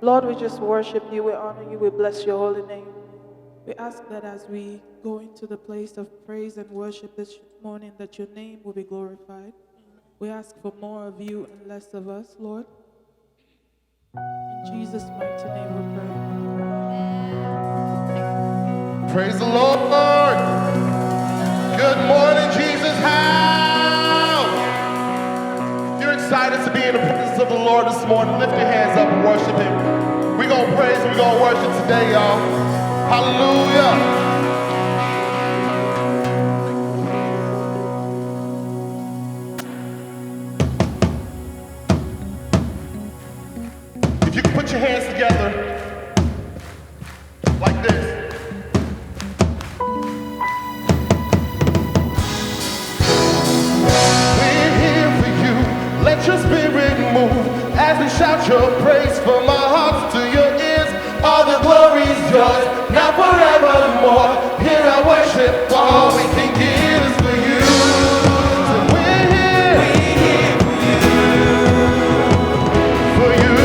Lord, we just worship you, we honor you, we bless your holy name. We ask that as we go into the place of praise and worship this morning, that your name will be glorified. We ask for more of you and less of us, Lord. In Jesus' mighty name we pray. Praise the Lord. Good morning, Jesus house. If you're excited to be in the presence of the Lord this morning, lift your hands up and worship him. We're going to praise and we're going to worship today, y'all. Hallelujah. If you can put your hands together like this. We're here for you. Let your spirit move as we shout your praise from our hearts to your ears. All the glory is yours, now forevermore. Hear our worship, all we can give is for you. So we're here for you,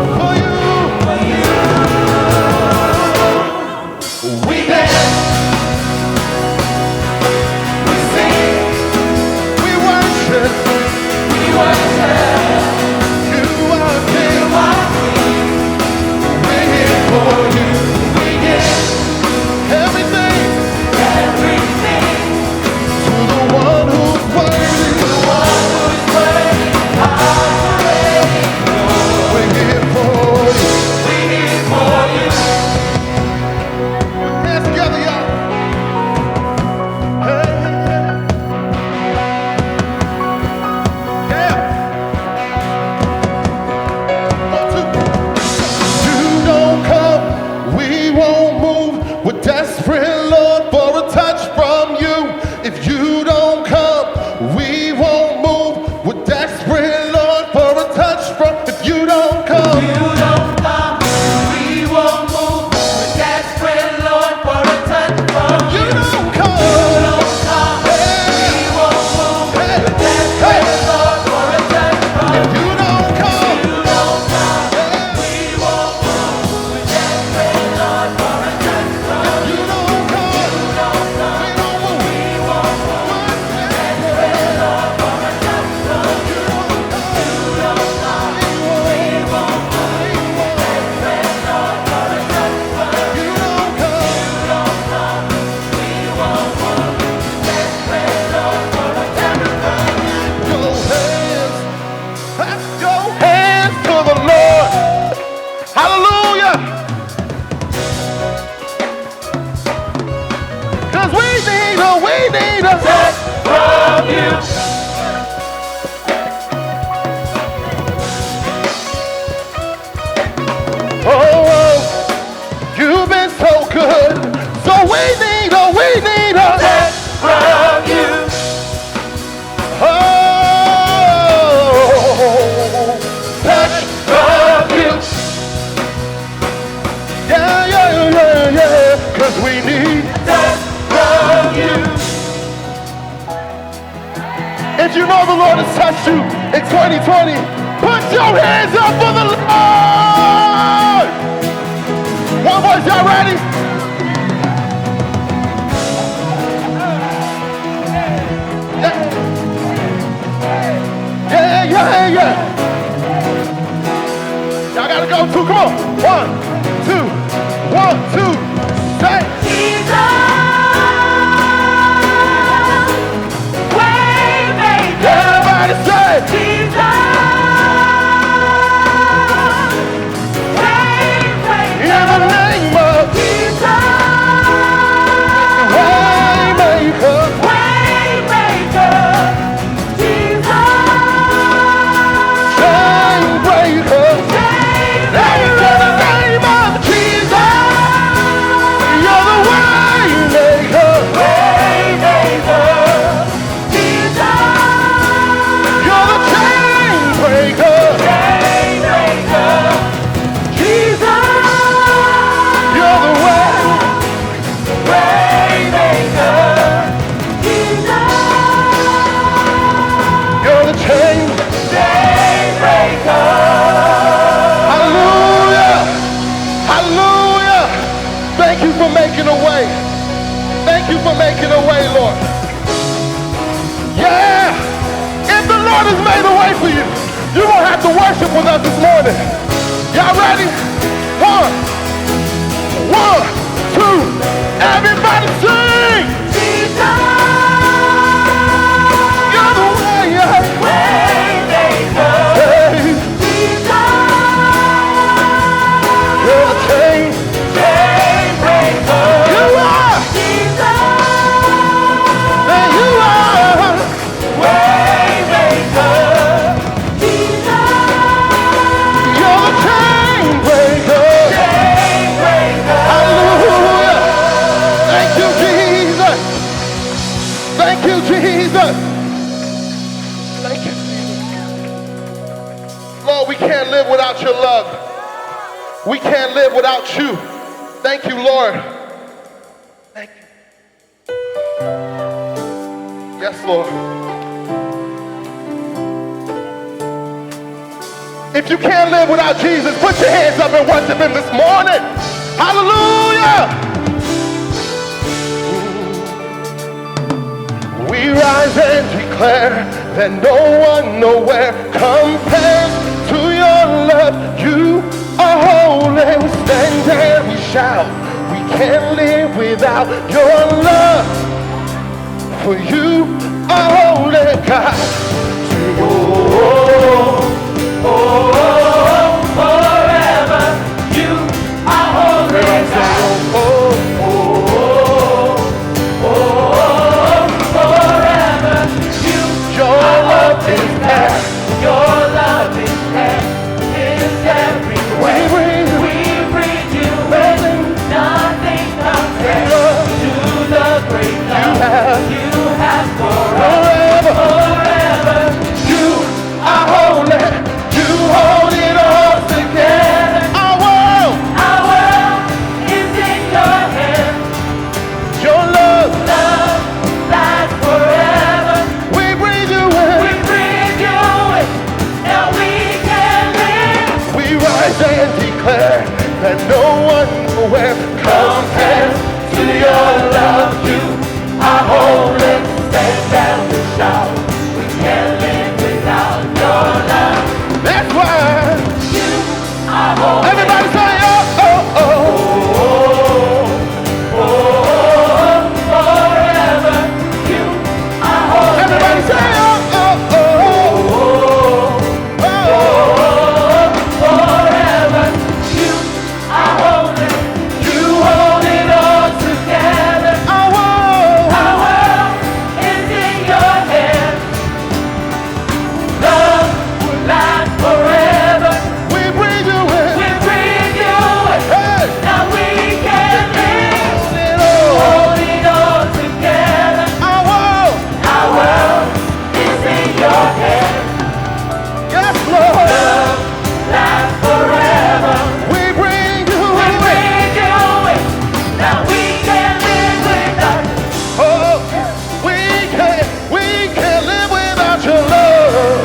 for you, for you, for you. We dance, we sing, we worship, we worship. You are King, we're here for you. We give everything, everything to the one who's worthy, the one who's worthy. We're here for you. We're here for you. Hands together, y'all. Hey, yeah. One, two. You don't come, we won't move. We're desperate, Lord, for a touch from you. If you don't come, we won't move. We're desperate, Lord, for a touch from. If you don't come, You don't come, we won't move. We're desperate, Lord, for a touch from you you. don't come. You don't come, we won't move. Hey, We're desperate, hey. Lord, for a touch from If you. you don't come, You don't come, we won't move. We're desperate, Lord, for a touch from you. you don't come, You don't come, we don't move. we won't move. We're desperate, Lord, for a touch from you. You don't come, we won't move. We're desperate, Lord, for a touch from you. You don't come. You don't come, we won't move. Desperate, Lord, for a touch from you. Your hands, clap your hands to the Lord. Hallelujah. 'Cause we need a Touch from you. Oh, you've been so good. So we need a Touch from you. oh, Touch from you. yeah. 'Cause we need. Touch from you. If you know the Lord has touched you in 2020, put your hands up for the Lord. One voice, y'all ready? Yeah. Y'all gotta go too. Come on. 1, 2, 1, 2. Say. Jesus, Waymaker. Everybody say. Jesus, Waymaker. In the name of Jesus, Waymaker. Waymaker. Jesus, Chain breaker. In the Chainbreaker. name of Jesus. pray for you. You're going to have to worship with us this morning. Y'all ready? One, two, everybody sing! Jesus, You're the way, Waymaker. hey, Jesus, you're the chain. Chainbreaker. You are, Jesus, and you are. Waymaker. Jesus, You're the chain breaker. Chainbreaker. Hallelujah. Thank you, Jesus. Thank you, Jesus. Thank you, Jesus. Lord, we can't live without your love. We can't live without you. Thank you, Lord. Thank you. Yes, Lord. If you can't live without Jesus, put your hands up and worship him this morning. Hallelujah. We rise and declare that no one nowhere compares to your love. You are holy. We stand and we shout. We can't live without your love. For you are holy, God. Forever, you are holy, God. Forever, you Your love is there. Your love is everywhere. We bring you in. Nothing compares to the great love you have for us. Forever, You are holy. You hold it all together. Our world, our world is in your hands. your love, Love lasts forever. we breathe you We in. bring you in. Now we can live. We rise and declare that no one nowhere compares to your love. You Our holy stand and we shout. We can't live without your love. That's why. You are holy. Everybody say, oh, oh, oh. Forever, you are holy. Everybody say, oh, oh, oh. Oh, Forever, you are holy. You hold it all together. our world. Our world is in your hands. Love will last forever. We breathe you We in. bring you in. Hey, Now we can live. it all. Hold it all together. Our world. Our world is in your hands. Yes, Lord. Love lasts forever. We bring you We in. bring you in. Now we can live without you. Oh, we can't live without your love.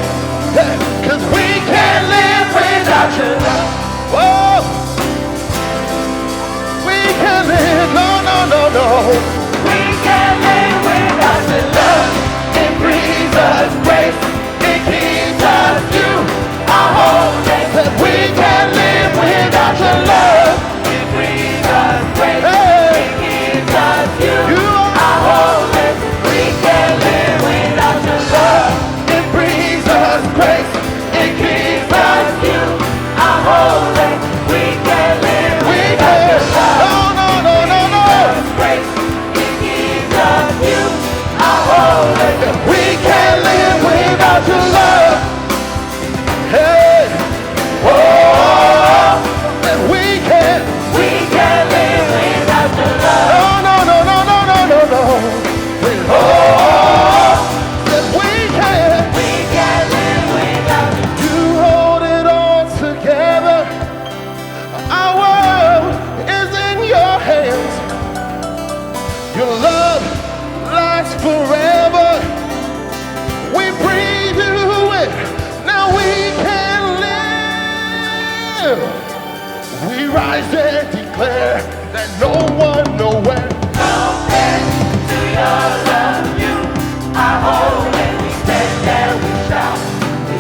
Yeah, 'cause we can't live without your love. Oh, we can't live, no, no, no, no. We can live without your love. It brings us grace. It keeps us you. Our holy. That we can't live without your love. It brings us grace. Hey, It keeps us you. you Our holy. We can live without your love. it brings us grace. It keeps us you. Our holy. We can live We without your can't, love. no, no, no, no, no. Grace. It keeps us you. Our holy. We can't live without your love. Hey, oh, that we can't. We can live without your love. No, no, no, no, no, no, no, no. Oh, that we can't. We can live without you. You hold it all together. Our world is in your hands. Your love lasts forever. We breathe you in. Now we can live. We rise and declare that no one nowhere. Compared to your love, you are holy. We stand there, we shout. We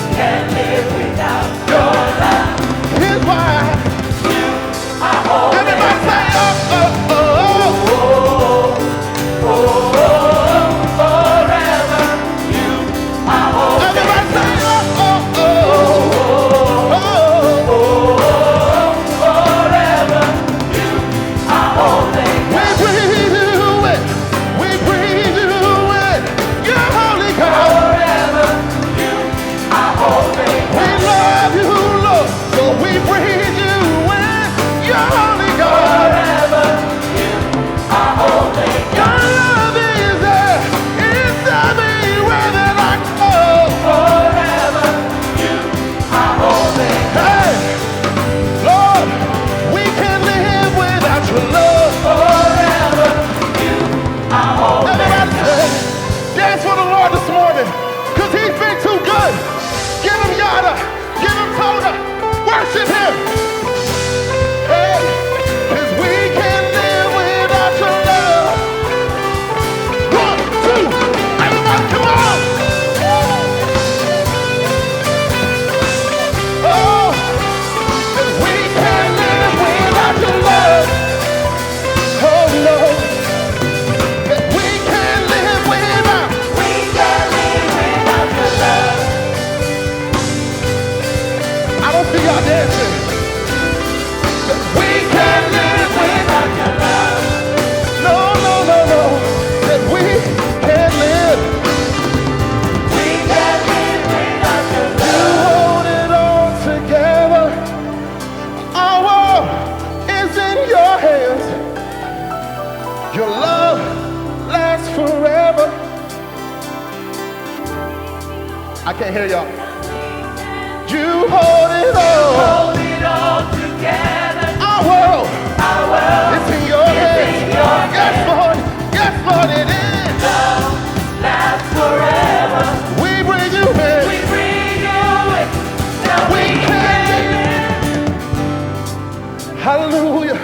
See y'all dancing. We can't live without your love. No, no, no, no. That we can't live. We can't live without your You love. hold it all together. Our world is in your hands. Your love lasts forever. I can't hear y'all. You hold it all. Hold it all together. Our world is in your hands. in your Yes, Lord. Yes, Lord, it is. Love lasts forever. We bring you in. We bring you in. Now We can't live. Hallelujah.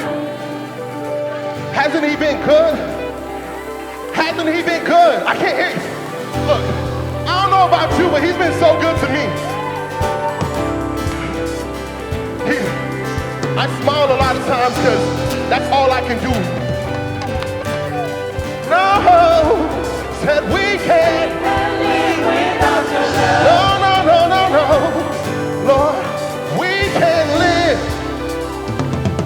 Hasn't he been good? Hasn't he been good? I can't hear you. Look, I don't know about you, but he's been so good to me. I smile a lot of times because that's all I can do. No, said we can't. live without your love. No, no, no, no, no. Lord, we can't live.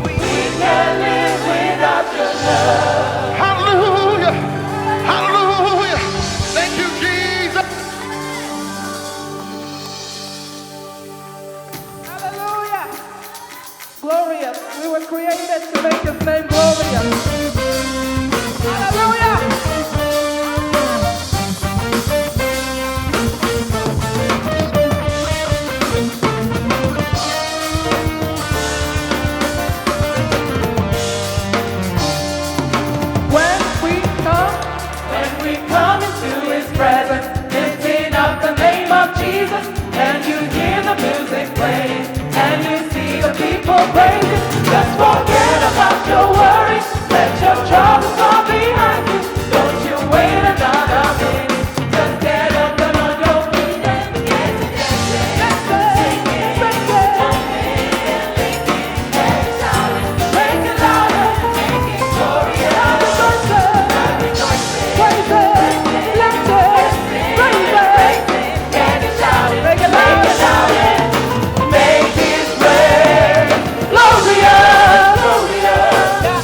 We can't live without your love. Hallelujah. Hallelujah. Thank you, Jesus. Hallelujah. Glorious. We were created to make his name glorious. Hallelujah. When we come into his presence, lifting up the name of Jesus, and you hear the music playing, and you see the people praising, just forget about your worries, let your troubles fall behind you. Don't you wait another minute, just get up and on your feet and begin to dance. Singing, jumping, leaping, and shouting, make it louder, making glory out of rejoicing. Praise it. Lift it. Praise it. Make it louder. Make his praise glorious, glorious. Yeah.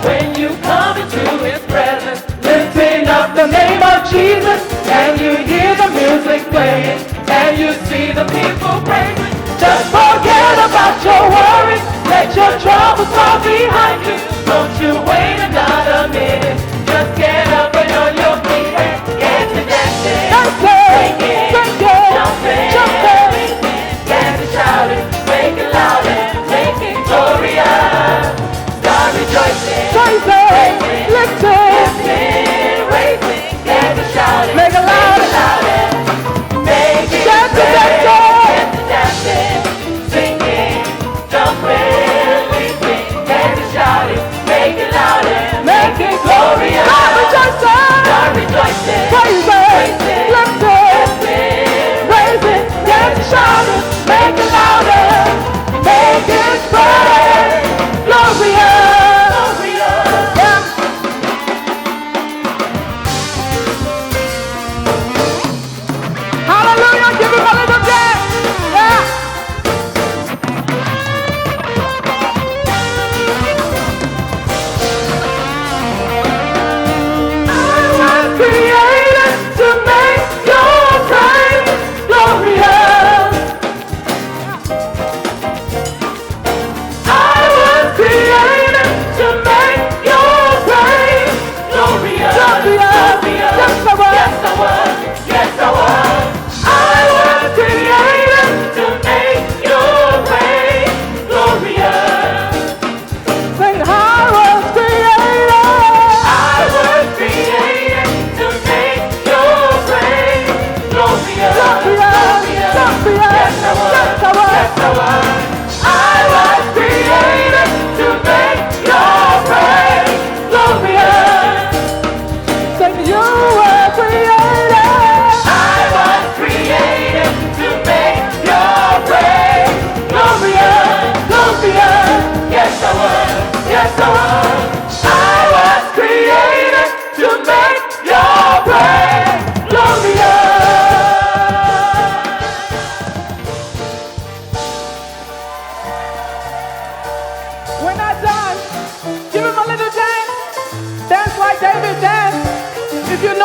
When you come into his presence, lifting up the name of Jesus, and you hear the music playing, and you see the people praising, just forget about your worries, let your troubles fall behind you. Don't you wait another minute, just get up and on your feet and get to dancing, singing, jumping, leaping, get to shouting, make it louder, make it glorious. Start rejoicing, praising, lifting, raising, get to shouting, Make it louder. make it Get to praise, dancing. get to dancing, singing, jumping, leaping, get to shouting, make it louder, make it glorious. Start rejoicing, praising, lifting, raising, get to shouting, make it louder, make it praise glorious. Yeah. Hallelujah. Give him a little dance. Yeah. I was created to make your praise glorious. I was created to make your praise glorious. Yes, I was. Yes, I was. Yes, I was. I was created to make your praise glorious. Say, I was created. I was created to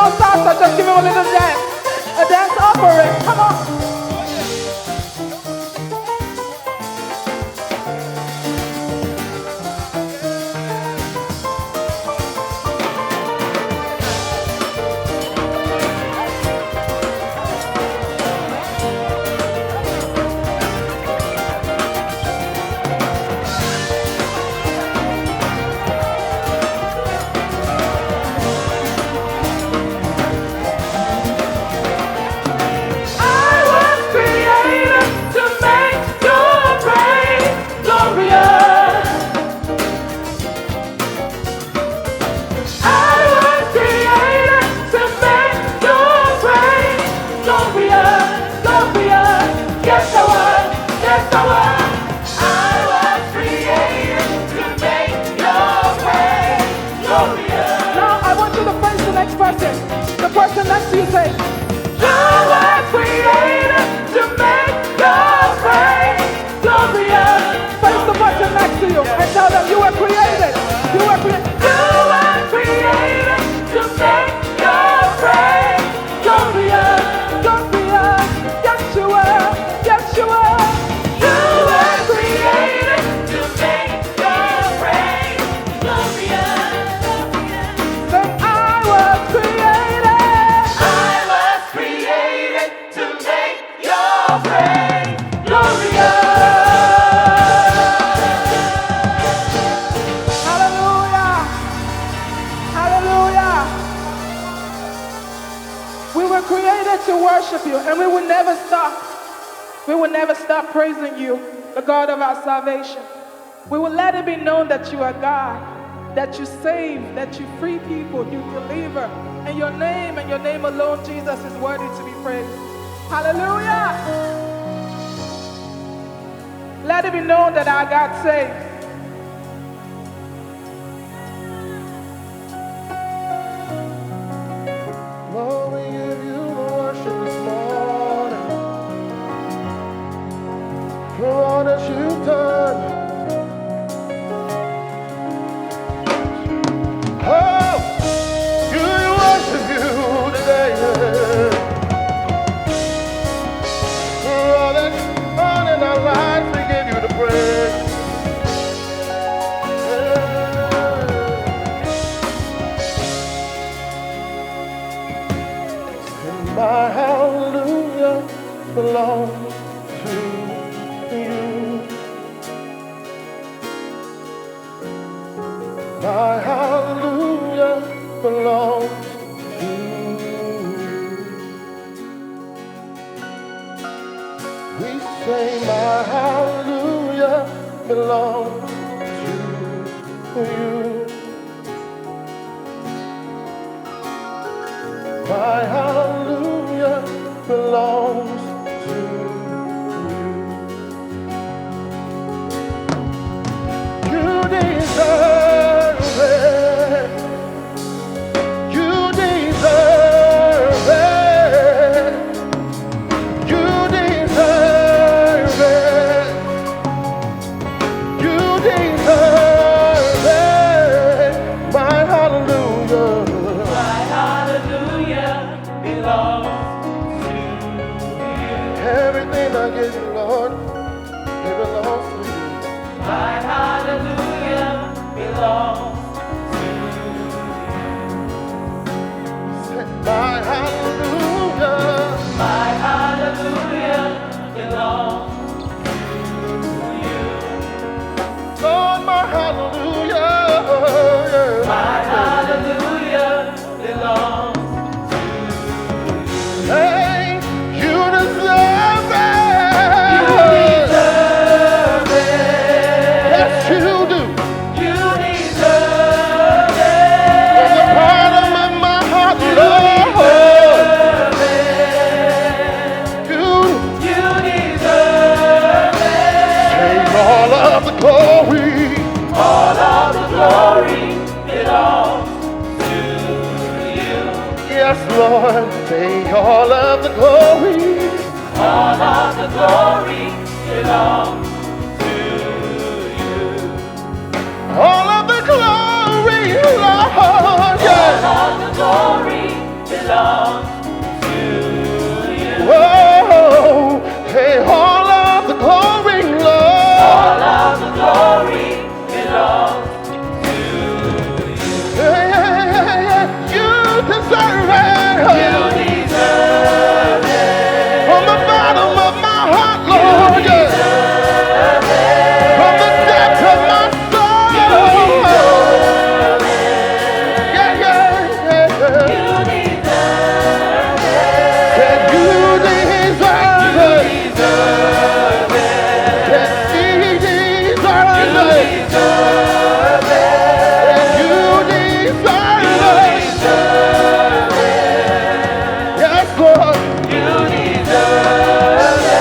little salsa, just give him a little dance. A dance offering. Come on. The person next to you say, you were created to make your praise glorious. Face the person next to you and tell them you were created. You were created. You were created to make your praise glorious. Glorious. Yes, you were. Yes, you were. You were created to make your praise glorious. Say, I was created. Created to worship you, and we will never stop. We will never stop praising you, the God of our salvation. We will let it be known that you are God, that you save, that you free people, you deliver, and your name alone, Jesus, is worthy to be praised. Hallelujah! Let it be known that our God saves. Lord, we give you worship this morning for all that you've done. Oh, we worship you today for all that you've done in our lives. We give you the praise. My hallelujah belongs to you. My hallelujah belongs to you. We say my hallelujah belongs to you. My hallelujah belongs to you. You deserve it. You deserve it. You deserve it. You deserve it. My hallelujah. Everything I give you, Lord, it belongs to you. My hallelujah belongs to you. Say, my hallelujah. My hallelujah belongs to you. Lord, my hallelujah. My hallelujah belongs to you. Hey, you deserve it. You deserve it. Yes, you do. You deserve it. From the bottom of my heart, Lord. You deserve it. Take all of the glory. All of the glory belongs to you. Yes, Lord, take all of the glory. All of the glory belongs to you. All of the glory, Lord. All Yes. of the glory belongs to you. Whoa, hey, all of the glory, Lord. All of the glory belongs to you. Yeah, yeah, yeah, yeah. You deserve it. You deserve it. From the bottom of my heart, Lord. You deserve it. From the depths of my soul. You deserve it. Yeah, yeah, yeah. You deserve it. Said you deserve You it. deserve it. Said he deserves You it. deserve it. Said you deserve You it. deserve it. Yes, Lord. You deserve it.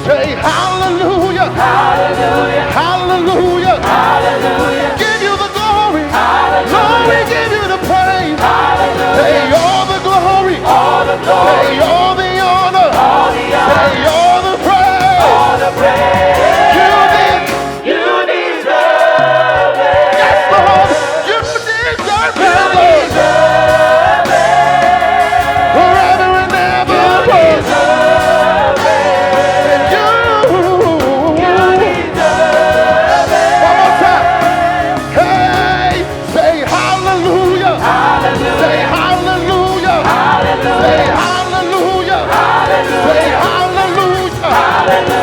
Say hallelujah. Hallelujah. Hallelujah. Hallelujah. Give you the glory. Hallelujah. Lord, we give you the praise. Hallelujah. Say all the glory. All the glory. Say all the honor. All the honor. Say all the praise. All the praise. You did. You deserve it. Yes, Lord. You deserve You it, Lord. deserve it. Forever and ever, You Lord. deserve it. You. You deserve it. One more time. Hey, say hallelujah. Hallelujah. Say hallelujah. Hallelujah. Say hallelujah. Hallelujah. Say hallelujah.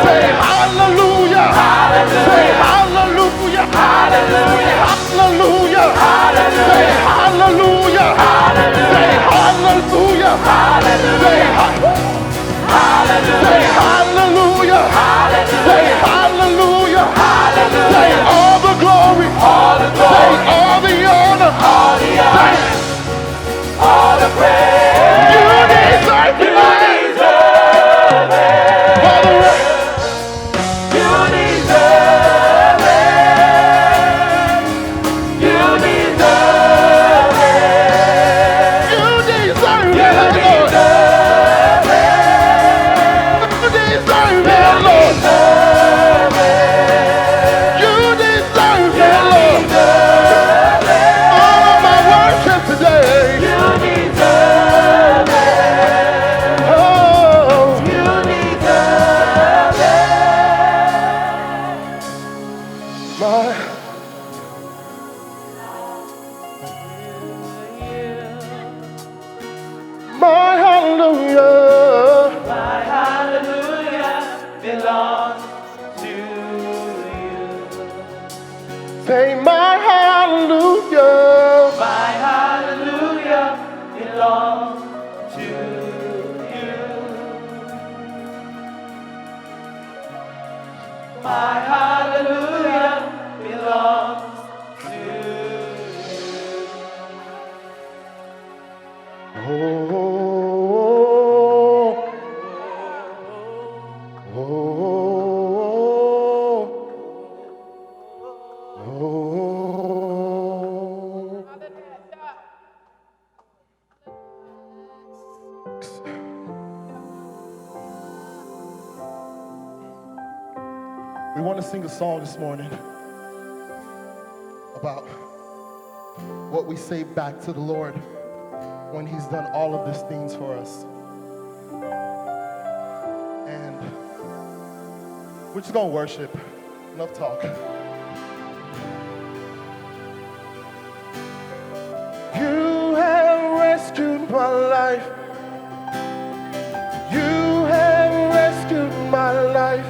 Say hallelujah. Say hallelujah. Hallelujah. Hallelujah. Say hallelujah. Say hallelujah. Say say hallelujah. Say hallelujah. Say all the glory. Say all the honor. Say All the praise. you deserve You it. deserve it. For the You deserve it. You deserve it. you deserve You it, Lord. deserve it. You deserve You it, Lord. deserve it. You deserve You it, Lord. deserve it. All of my worship today. You deserve it. Oh, You deserve it. my. My hallelujah. My hallelujah belongs to you. Say my hallelujah. My hallelujah belongs to you. My hallelujah belongs to you. Oh, oh, oh, oh. We want to sing a song this morning about what we say back to the Lord when He's done all of these things for us. And we're just going to worship. Enough talk. You have rescued my life. You have rescued my life.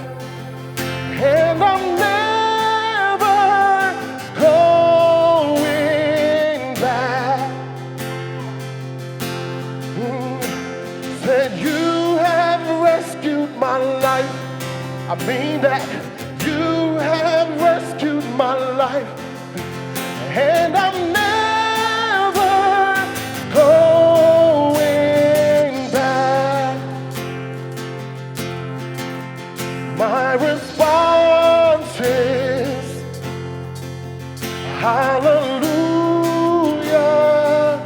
And I'm never going back. Said you have rescued my life. I mean that. You have rescued my life. And I'm never going back. My response is hallelujah.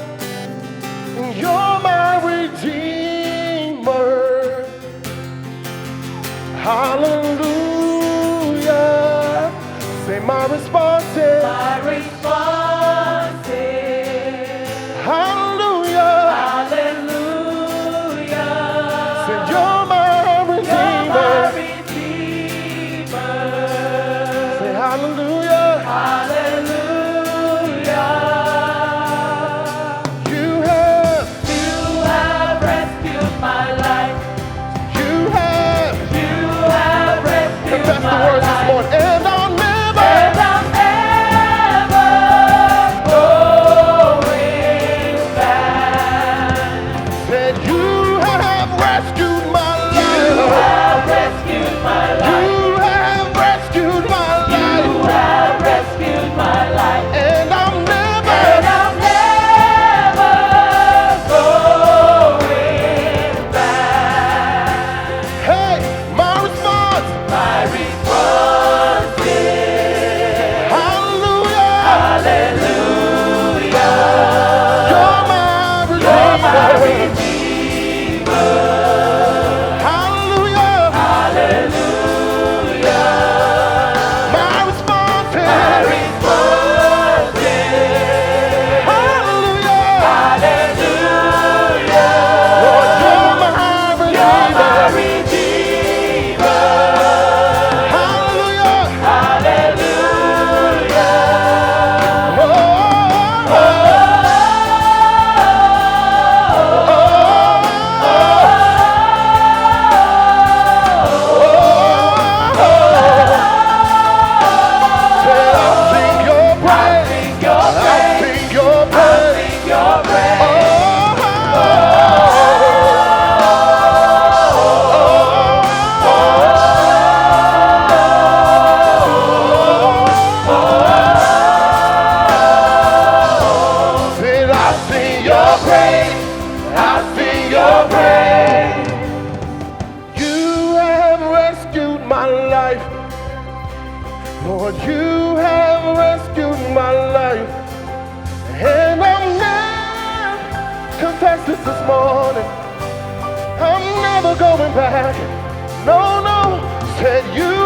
You're my redeemer. Hallelujah. Say my response is My response the words this morning. And I'll never. Said you have rescued my life. You have rescued my life. You have rescued my life. You have rescued my life. And I'm never. And I'm never going back. Hey, my response. My response is hallelujah. Hallelujah. You're my redeemer. You're my redeemer. Lord, you have rescued my life, and I'm never, confess this morning, I'm never going back, no, no, said you